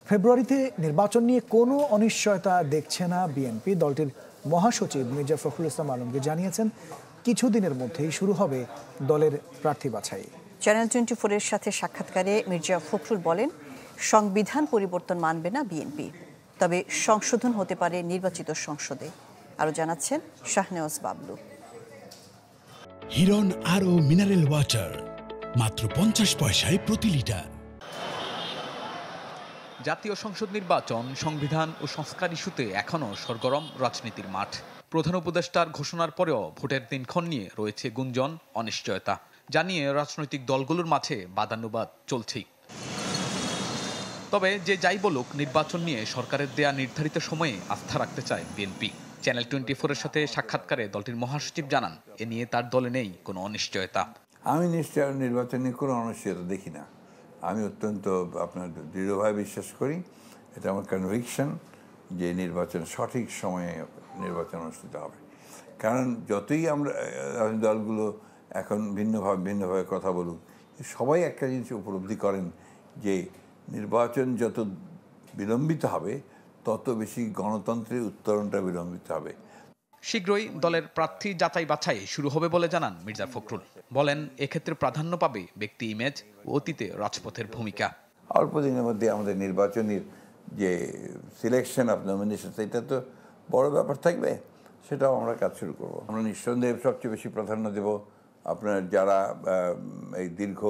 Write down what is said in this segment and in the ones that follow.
ফেব্রুয়ারিতে নির্বাচন নিয়ে কোনো অনিশ্চয়তা দেখছে না বিএনপি। দলটির মহাসচিব মির্জা ফখরুল ইসলাম আলমগীর জানিয়েছেন, কিছুদিনের মধ্যেই শুরু হবে দলের প্রার্থী বাছাই। চ্যানেল 24-এর সাথে সাক্ষাৎকারে মির্জা ফখরুল বলেন, সংবিধান পরিবর্তন মানবে না বিএনপি, তবে সংশোধন হতে পারে নির্বাচিত সংসদে। আরো জানাচ্ছেন শাহনেওয়াজ বাবলু। হিরন আরও মিনারেল ওয়াটার মাত্র 50 পয়সায় প্রতি লিটার। জাতীয় সংসদ নির্বাচন, সংবিধান ও সংস্কার ইস্যুতে এখনও সরগরম রাজনীতির মাঠ। প্রধান উপদেষ্টার ঘোষণার পরেও ভোটের দিনক্ষণ নিয়ে রয়েছে গুঞ্জন, অনিশ্চয়তা, জানিয়ে রাজনৈতিক দলগুলোর মাঝে বাদানুবাদ চলছেই। তবে যে যাই বলুক, নির্বাচন নিয়ে সরকারের দেয়া নির্ধারিত সময়ে আস্থা রাখতে চায় বিএনপি। চ্যানেল 24-এর সাথে সাক্ষাৎকারে দলটির মহাসচিব জানান, এ নিয়ে তার দলে নেই কোনো অনিশ্চয়তা। আমি নির্বাচনে কোনো অনিশ্চয়তা দেখি না। আমি অত্যন্ত আপনার দৃঢ়ভাবে বিশ্বাস করি, এটা আমার কনভিকশন যে নির্বাচন সঠিক সময়ে নির্বাচন অনুষ্ঠিত হবে। কারণ যতই আমরা দলগুলো এখন ভিন্নভাবে কথা বলুক, সবাই একটা জিনিস উপলব্ধি করেন যে নির্বাচন যত বিলম্বিত হবে তত বেশি গণতন্ত্রের উত্তরণটা বিলম্বিত হবে। শীঘ্রই দলের প্রার্থী যাচাই বাছাই শুরু হবে বলে জানান মির্জা ফখরুল। বলেন, এক্ষেত্রে প্রাধান্য পাবে ব্যক্তি ইমেজ ও অতীতে রাজপথের ভূমিকা। অল্প দিনের মধ্যে আমাদের নির্বাচনের যে সিলেকশন অফ নমিনেশন, এটা তো বড় ব্যাপার থাকবে, সেটাও আমরা কাজ শুরু করব। আমরা নিঃসন্দেহে সবচেয়ে বেশি প্রাধান্য দেব আপনার যারা এই দীর্ঘ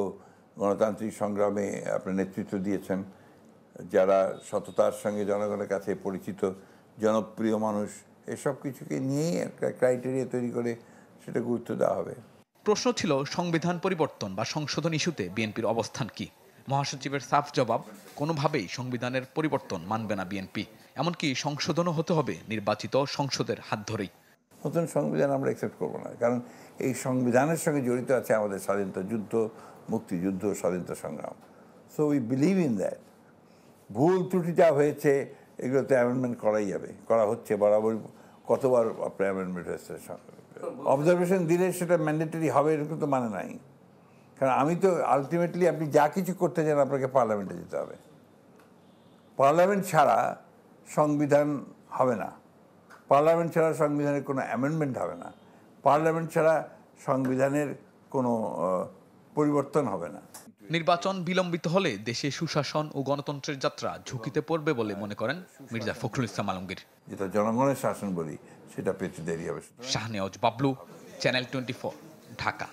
গণতান্ত্রিক সংগ্রামে আপনার নেতৃত্ব দিয়েছেন, যারা সততার সঙ্গে জনগণের কাছে পরিচিত, জনপ্রিয় মানুষ, এসব কিছুকে নিয়েই একটা ক্রাইটেরিয়া তৈরি করে সেটা গুরুত্ব দেওয়া হবে। প্রশ্ন ছিল, সংবিধান পরিবর্তন বা সংশোধন ইস্যুতে বিএনপির অবস্থান কি? মহাসচিবের সাফ জবাব, কোনোভাবেই সংবিধানের পরিবর্তন মানবে না বিএনপি। এমনকি সংশোধনও হতে হবে নির্বাচিত সংসদের হাত ধরেই। নতুন সংবিধান আমরা অ্যাকসেপ্ট করবো না, কারণ এই সংবিধানের সঙ্গে জড়িত আছে আমাদের স্বাধীনতা যুদ্ধ, মুক্তিযুদ্ধ, স্বাধীনতা সংগ্রাম। So we believe in that. ভুল ত্রুটি যা হয়েছে এগুলোতে অ্যামেন্ডমেন্ট করাই যাবে, করা হচ্ছে বরাবর। কতবার আপনার অ্যামেন্ডমেন্ট হয়েছে, অবজারভেশন দিলে সেটা ম্যান্ডেটরি হবে এরকম তো মানে নাই। কারণ আমি তো আলটিমেটলি আপনি যা কিছু করতে চান আপনাকে পার্লামেন্টে যেতে হবে। পার্লামেন্ট ছাড়া সংবিধান হবে না, পার্লামেন্ট ছাড়া সংবিধানের কোনো অ্যামেন্ডমেন্ট হবে না, পার্লামেন্ট ছাড়া সংবিধানের কোনো পরিবর্তন হবে না। নির্বাচন বিলম্বিত হলে দেশে সুশাসন ও গণতন্ত্রের যাত্রা ঝুঁকিতে পড়বে বলে মনে করেন মির্জা ফখরুল ইসলাম আলমগীর। যেটা জনগণের শাসন বলি সেটা পেতে দেরি হবে। শাহনেওয়াজ বাবলু, চ্যানেল 24, ঢাকা।